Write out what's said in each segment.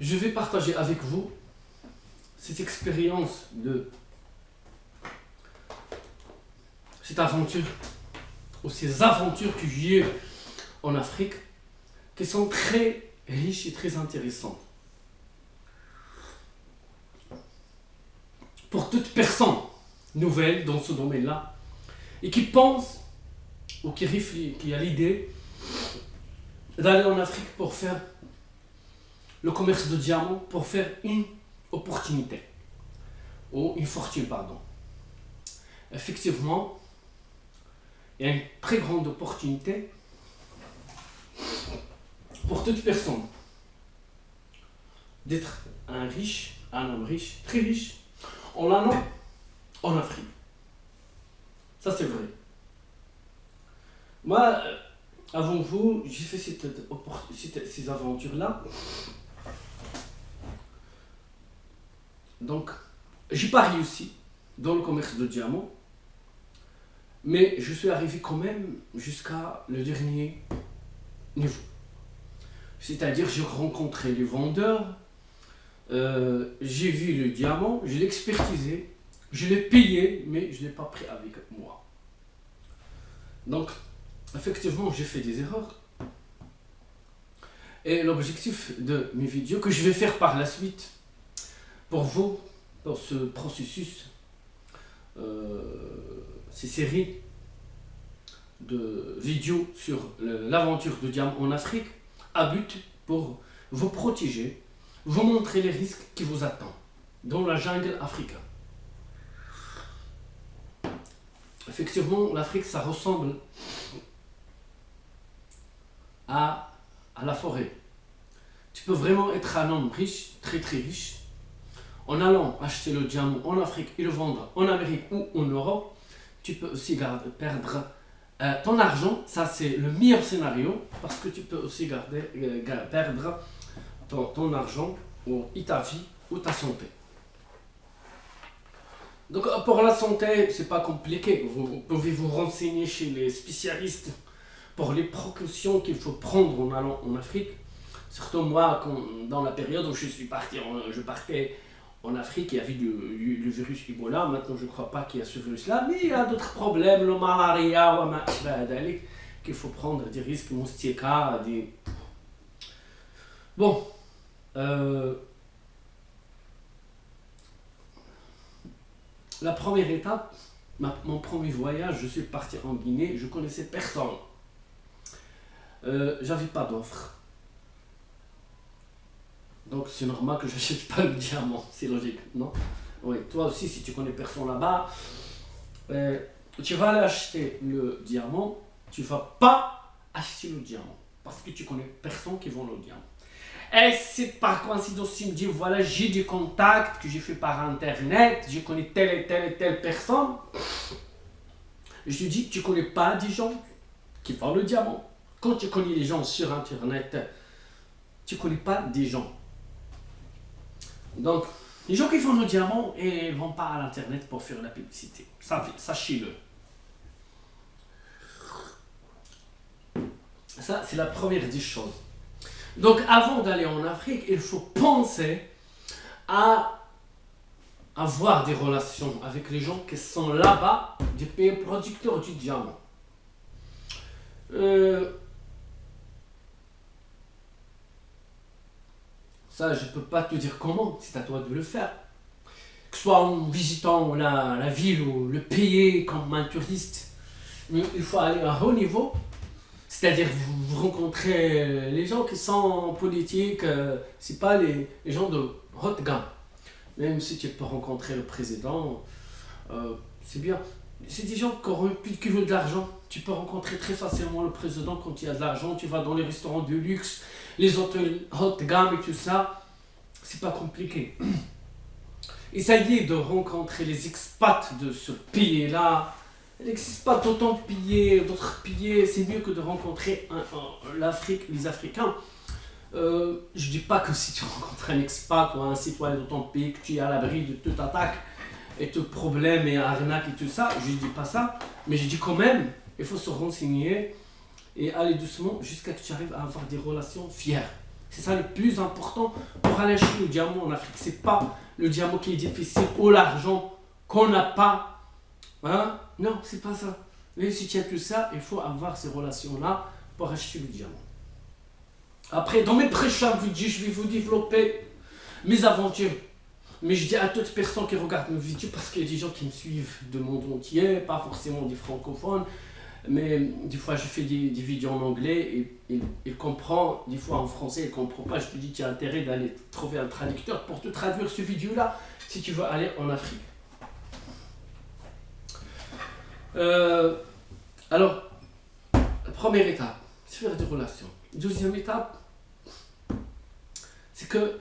je vais partager avec vous cette expérience cette aventure, ou ces aventures que j'ai eues en Afrique, qui sont très riches et très intéressantes. Pour toute personne nouvelle dans ce domaine-là, et qui pense, ou qui réfléchit, qui a l'idée d'aller en Afrique pour faire le commerce de diamants, pour faire une opportunité, ou une fortune, pardon. Effectivement, il y a une très grande opportunité pour toute personne d'être un homme riche, très riche, en allant en Afrique. Ça, c'est vrai. Moi, avant vous, j'ai fait ces aventures-là. Donc, j'ai pas réussi dans le commerce de diamants, mais je suis arrivé quand même jusqu'à le dernier niveau. C'est-à-dire, j'ai rencontré les vendeurs, j'ai vu le diamant, je l'ai expertisé, je l'ai payé, mais je ne l'ai pas pris avec moi. Donc, effectivement, j'ai fait des erreurs. Et l'objectif de mes vidéos, que je vais faire par la suite, pour vous, dans ce processus, ces séries de vidéos sur l'aventure de diamant en Afrique, a but pour vous protéger, vous montrer les risques qui vous attendent dans la jungle africaine. Effectivement, l'Afrique, ça ressemble à la forêt. Tu peux vraiment être un homme riche, très très riche, en allant acheter le diamant en Afrique et le vendre en Amérique ou en Europe. Tu peux aussi perdre ton argent. Ça, c'est le meilleur scénario, parce que tu peux aussi perdre ton argent ou ta vie ou ta santé. Donc pour la santé, c'est pas compliqué. Vous pouvez vous renseigner chez les spécialistes pour les précautions qu'il faut prendre en allant en Afrique. Surtout moi, dans la période où je partais en Afrique, il y avait le virus Ebola. Maintenant, je ne crois pas qu'il y a ce virus-là, mais il y a d'autres problèmes, le malaria, qu'il faut prendre des risques, moustiquaires, des... Bon. La première étape, mon premier voyage, je suis parti en Guinée, je connaissais personne. J'avais pas d'offre. Donc c'est normal que je n'achète pas le diamant, c'est logique, non? Oui, toi aussi, si tu connais personne là-bas, tu vas aller acheter le diamant, tu ne vas pas acheter le diamant, parce que tu connais personne qui vend le diamant. Et c'est par coïncidence, tu me dis, voilà, j'ai des contacts que j'ai fait par internet, je connais telle et telle personne. Je te dis, tu ne connais pas des gens qui vendent le diamant. Quand tu connais les gens sur internet, tu ne connais pas des gens. Donc, les gens qui font le diamant ne vont pas à l'internet pour faire la publicité. Sachez-le. Ça, c'est la première des choses. Donc, avant d'aller en Afrique, il faut penser à avoir des relations avec les gens qui sont là-bas, des pays producteurs du diamant. Ça, je ne peux pas te dire comment, c'est à toi de le faire. Que ce soit en visitant la ville ou le pays comme un touriste, mais il faut aller à haut niveau. C'est-à-dire vous rencontrez les gens qui sont en politique, c'est pas les gens de haute gamme. Même si tu peux rencontrer le président, c'est bien. C'est des gens corrompus qui veulent de l'argent. Tu peux rencontrer très facilement le président quand il y a de l'argent. Tu vas dans les restaurants de luxe, les hôtels haute gamme et tout ça. C'est pas compliqué. Essayez de rencontrer les expats de ce pays-là. Il n'existe pas d'autant de d'autres pays, c'est mieux que de rencontrer l'Afrique, les Africains. Je ne dis pas que si tu rencontres un expat ou un citoyen de ton pays, que tu es à l'abri de toute attaque et de problèmes et arnaques et tout ça, je ne dis pas ça, mais je dis quand même, il faut se renseigner et aller doucement jusqu'à ce que tu arrives à avoir des relations fières. C'est ça le plus important pour aller acheter le diamant en Afrique. C'est pas le diamant qui est difficile ou l'argent qu'on n'a pas. Hein? Non, c'est pas ça. Mais si tu as tout ça, il faut avoir ces relations-là pour acheter le diamant. Après, dans mes prochains vidéos, je vais vous développer mes aventures. Mais je dis à toutes personnes qui regardent mes vidéos, parce qu'il y a des gens qui me suivent de monde entier, pas forcément des francophones, mais des fois je fais des vidéos en anglais et il comprend, des fois en français il comprend pas. Je te dis qu'il y a intérêt d'aller trouver un traducteur pour te traduire ce vidéo-là si tu veux aller en Afrique. Alors, la première étape, c'est faire des relations. Deuxième étape, c'est que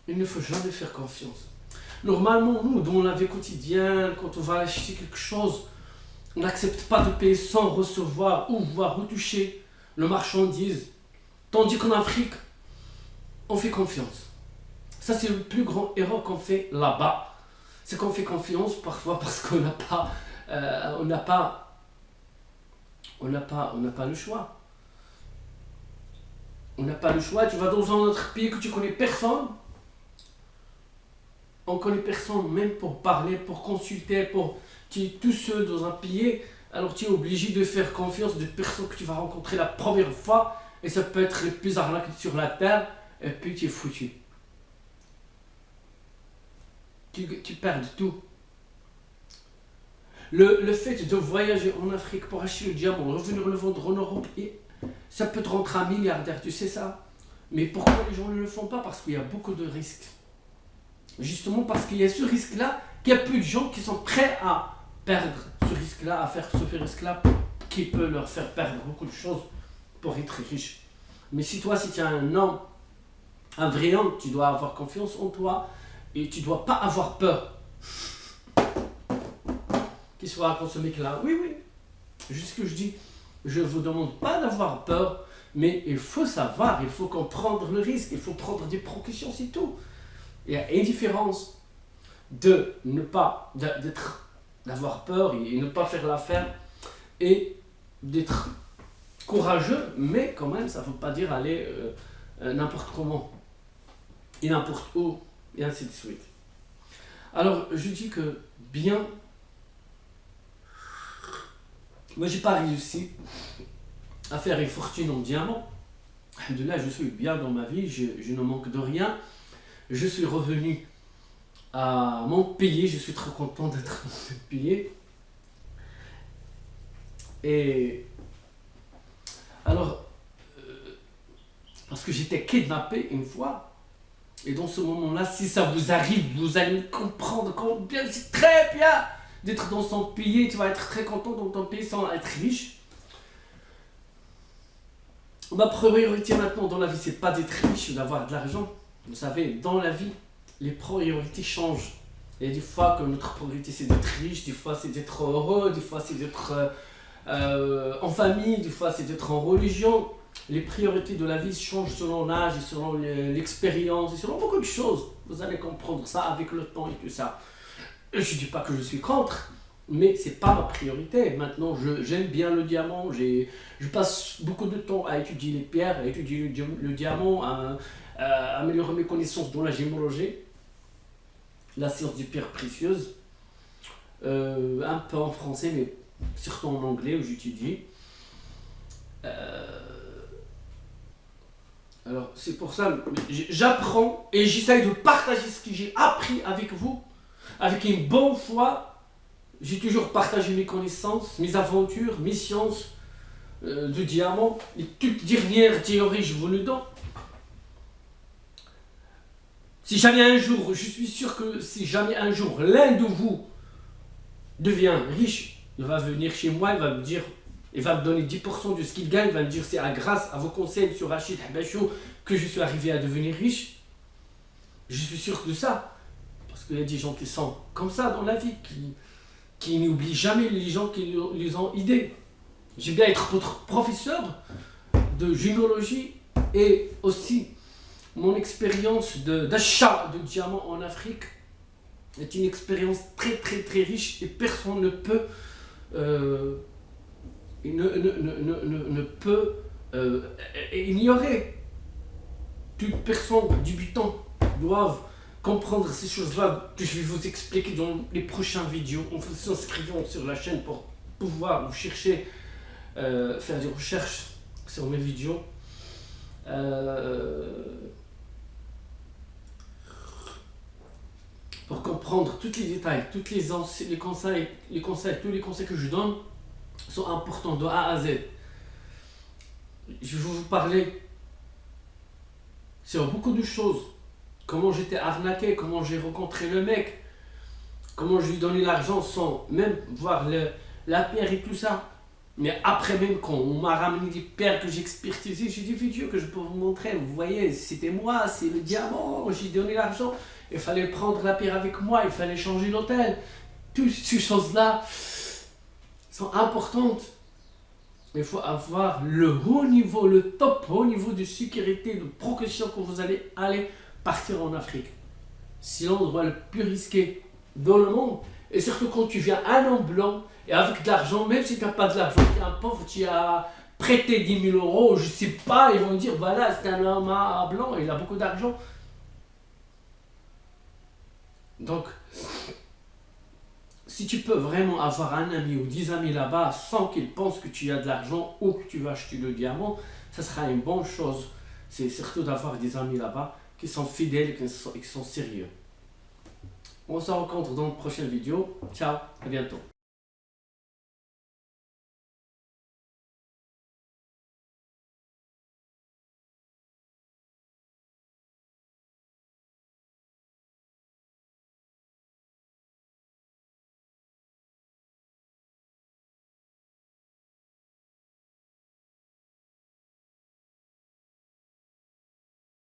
il ne faut jamais faire confiance. Normalement, nous, dans la vie quotidienne, quand on va acheter quelque chose, on n'accepte pas de payer sans recevoir ou voir ou toucher le marchandise. Tandis qu'en Afrique, on fait confiance. Ça, c'est le plus grand erreur qu'on fait là-bas. C'est qu'on fait confiance parfois parce qu'on n'a pas, on n'a pas le choix. On n'a pas le choix. Tu vas dans un autre pays que tu connais personne. On connaît personne même pour parler, pour consulter, tu es tout seul dans un pays, alors tu es obligé de faire confiance de personnes que tu vas rencontrer la première fois, et ça peut être le plus arnaque sur la terre, et puis tu es foutu. Tu perds tout. Le fait de voyager en Afrique pour acheter le diamant, revenir le vendre en Europe, ça peut te rendre un milliardaire, tu sais ça. Mais pourquoi les gens ne le font pas? Parce qu'il y a beaucoup de risques. Justement parce qu'il y a ce risque-là, qu'il y a peu de gens qui sont prêts à perdre ce risque-là, à faire ce risque-là qui peut leur faire perdre beaucoup de choses pour être riche. Mais si toi, si tu es un homme, un vrai homme, tu dois avoir confiance en toi et tu ne dois pas avoir peur. Qu'il soit comme ce mec-là. Oui, oui. Juste ce que je dis, je ne vous demande pas d'avoir peur, mais il faut savoir, il faut comprendre le risque, il faut prendre des précautions, c'est tout. Il y a une différence de ne pas, d'avoir peur et ne pas faire l'affaire et d'être courageux, mais quand même, ça ne veut pas dire aller n'importe comment et n'importe où et ainsi de suite. Alors, je dis que bien, moi j'ai pas réussi à faire une fortune en diamant. Alhamdoulilah, je suis bien dans ma vie, je ne manque de rien. Je suis revenu à mon pays, je suis très content d'être dans ce pays. Et alors, parce que j'étais kidnappé une fois, et dans ce moment-là, si ça vous arrive, vous allez comprendre combien c'est très bien d'être dans son pays, tu vas être très content dans ton pays sans être riche. Ma priorité maintenant dans la vie, c'est pas d'être riche ou d'avoir de l'argent. Vous savez, dans la vie, les priorités changent. Et des fois que notre priorité c'est d'être riche, des fois c'est d'être heureux, des fois c'est d'être en famille, des fois c'est d'être en religion. Les priorités de la vie changent selon l'âge et selon l'expérience et selon beaucoup de choses. Vous allez comprendre ça avec le temps et tout ça. Je ne dis pas que je suis contre, mais c'est pas ma priorité. Maintenant, j'aime bien le diamant. Je passe beaucoup de temps à étudier les pierres, à étudier le diamant, à améliorer mes connaissances dans la gémologie, la science des pierres précieuses, un peu en français, mais surtout en anglais où j'étudie. Alors c'est pour ça, j'apprends et j'essaye de partager ce que j'ai appris avec vous, avec une bonne foi. J'ai toujours partagé mes connaissances, mes aventures, mes sciences de diamant, les toutes dernières théories je vous le donne. Si jamais un jour, je suis sûr que si jamais un jour l'un de vous devient riche, il va venir chez moi, il va me dire, il va me donner 10% de ce qu'il gagne, il va me dire c'est grâce à vos conseils sur Rachid Habachou que je suis arrivé à devenir riche. Je suis sûr de ça. Parce qu'il y a des gens qui sont comme ça dans la vie, qui n'oublient jamais les gens qui les ont aidés. J'aime bien être votre professeur de gémologie et aussi mon expérience d'achat de diamants en Afrique est une expérience très très très riche et personne ne peut ignorer toute personne débutant doivent comprendre ces choses-là que je vais vous expliquer dans les prochaines vidéos en vous inscrivant sur la chaîne pour pouvoir vous chercher, faire des recherches sur mes vidéos. Pour comprendre tous les détails, tous les conseils, tous les conseils que je donne sont importants de A à Z. Je vais vous parler sur beaucoup de choses. Comment j'étais arnaqué, comment j'ai rencontré le mec, comment je lui donnais l'argent sans même voir la pierre et tout ça. Mais après même quand on m'a ramené des pierres que j'ai expertisées, j'ai des vidéos que je peux vous montrer. Vous voyez, c'était moi, c'est le diamant, j'ai donné l'argent. Il fallait prendre la pierre avec moi, il fallait changer l'hôtel. Toutes ces choses-là sont importantes. Il faut avoir le haut niveau, le top haut niveau de sécurité, de précaution quand vous allez partir en Afrique. C'est l'endroit le plus risqué dans le monde. Et surtout quand tu viens un homme blanc et avec de l'argent, même si tu n'as pas de l'argent, tu es un pauvre, tu as prêté 10 000 euros, je ne sais pas, ils vont dire voilà, c'est un homme blanc, il a beaucoup d'argent. Donc, si tu peux vraiment avoir un ami ou 10 amis là-bas sans qu'ils pensent que tu as de l'argent ou que tu vas acheter le diamant, ça sera une bonne chose. C'est surtout d'avoir des amis là-bas qui sont fidèles et qui sont sérieux. On se rencontre dans une prochaine vidéo. Ciao, à bientôt.